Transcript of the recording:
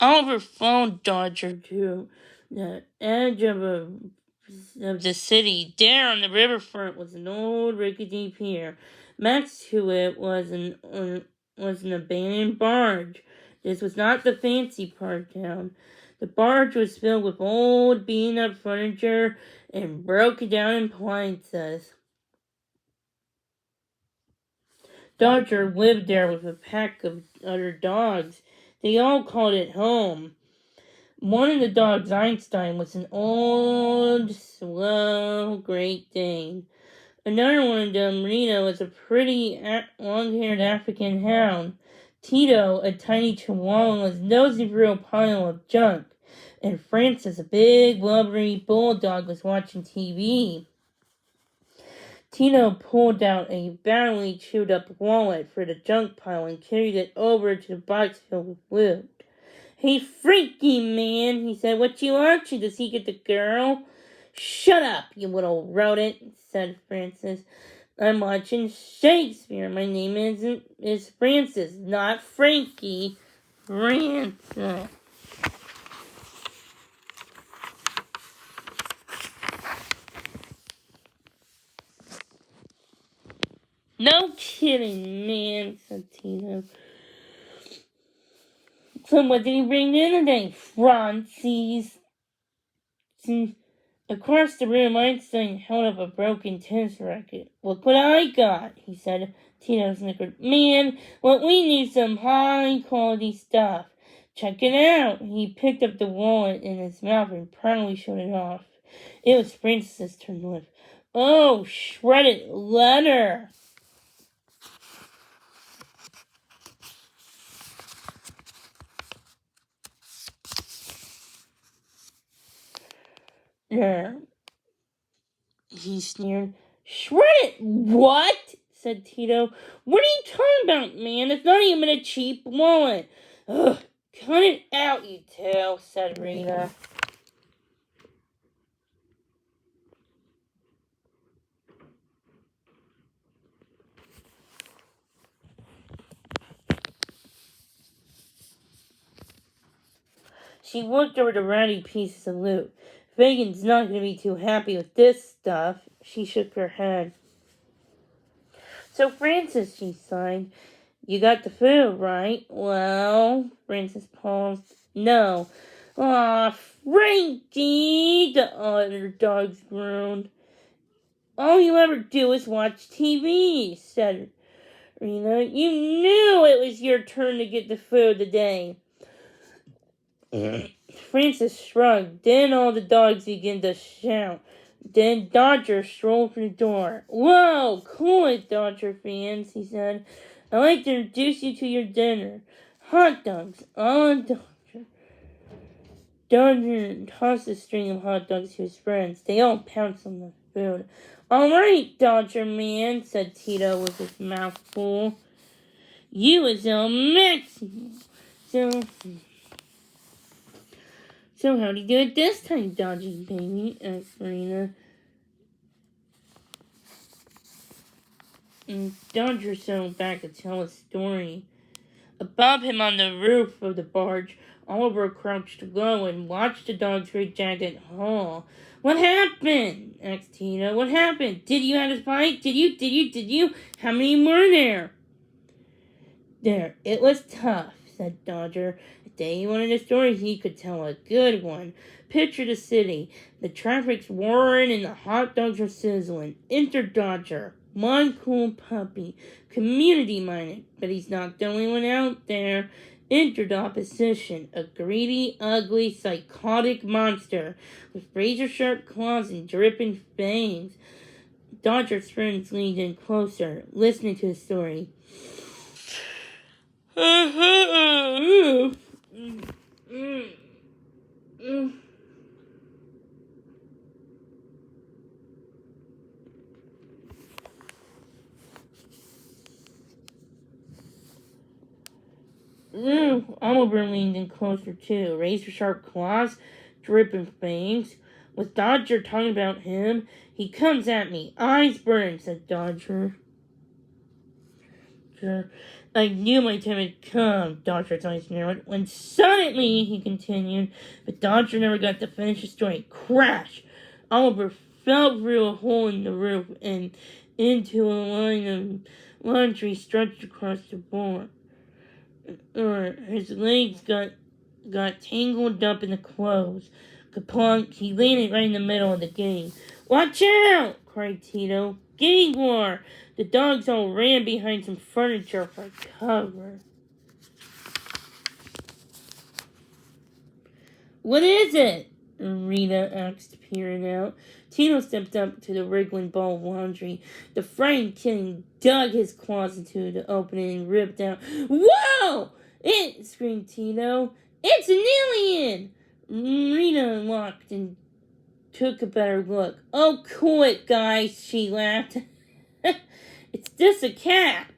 Oliver followed Dodger to the edge of the city. There on the riverfront was an old rickety pier. Next to it was an abandoned barge. This was not the fancy part of town. The barge was filled with old beaten-up furniture and broken-down appliances. Dodger lived there with a pack of other dogs. They all called it home. One of the dogs, Einstein, was an old, slow Great Dane. Another one of them, Reno, was a pretty long-haired African hound. Tito, a tiny chihuahua, was nosy through a pile of junk. And Francis, a big, blubbery bulldog, was watching TV. Tito pulled out a badly chewed-up wallet for the junk pile and carried it over to the box filled with loot. "Hey, Frankie, man," he said, "what you up to? Does he get the girl?" "Shut up, you little rodent," said Francis. "I'm watching Shakespeare. My name is Francis, not Frankie. Francis." "No kidding, man," said Tito. "So what did he bring in today, Francis?" Across the room, Einstein held up a broken tennis racket. "Look what I got," he said. Tito snickered. "Man, what we need some high-quality stuff. Check it out." He picked up the wallet in his mouth and proudly showed it off. It was Francis's turn to lift. "Oh, shredded leather." "There," he sneered. "Shredded what?" said Tito. "What are you talking about, man? It's not even a cheap wallet." "Ugh, cut it out, you two," said Rita. She looked over the ratty pieces of loot. "Fagin's not going to be too happy with this stuff." She shook her head. "So, Francis," she sighed, "you got the food, right?" "Well," Francis paused. "No." "Aw, Frankie," the other dogs groaned. "All you ever do is watch TV," said Rena. "You knew it was your turn to get the food today." Francis shrugged. Then all the dogs began to shout. Then Dodger strolled through the door. "Whoa, cool it, Dodger fans," he said. "I'd like to introduce you to your dinner. Hot dogs on Dodger." Dodger tossed a string of hot dogs to his friends. They all pounced on the food. "All right, Dodger man," said Tito with his mouth full. "You is El Maximo. So how'd you do it this time, Dodgy baby?" asked Marina. And Dodger settled back to tell a story. Above him on the roof of the barge, Oliver crouched low and watched the dogs reach jagged hole. "What happened?" asked Tina. "What happened? Did you have a fight? Did you? How many were there?" "There, it was tough," said Dodger. "If they wanted a story, he could tell a good one. Picture the city. The traffic's roaring and the hot dogs are sizzling. Enter Dodger. One cool puppy. Community-minded, but he's not the only one out there. Enter the opposition. A greedy, ugly, psychotic monster with razor-sharp claws and dripping fangs." Dodger's friends leaned in closer, listening to his story. Oliver leaned in closer too. Razor-sharp claws, dripping fangs. Was Dodger talking about him? "He comes at me. Eyes burn," said Dodger. Doctor. I knew my time had come, Dodger's eyes narrowed, when suddenly, he continued, but Dodger never got to finish his story. Crash! Oliver fell through a hole in the roof and into a line of laundry stretched across the floor. His legs got tangled up in the clothes. Kaplunk, he landed right in the middle of the game. Watch out! Cried Tito. Gang war! The dogs all ran behind some furniture for cover. What is it? Rita asked, peering out. Tito stepped up to the wriggling ball of laundry. The frightened kitten dug his claws into the opening and ripped out. Whoa! It! Screamed Tito. It's an alien! Rita unlocked and took a better look. Oh, cool it, guys, she laughed. It's just a cat.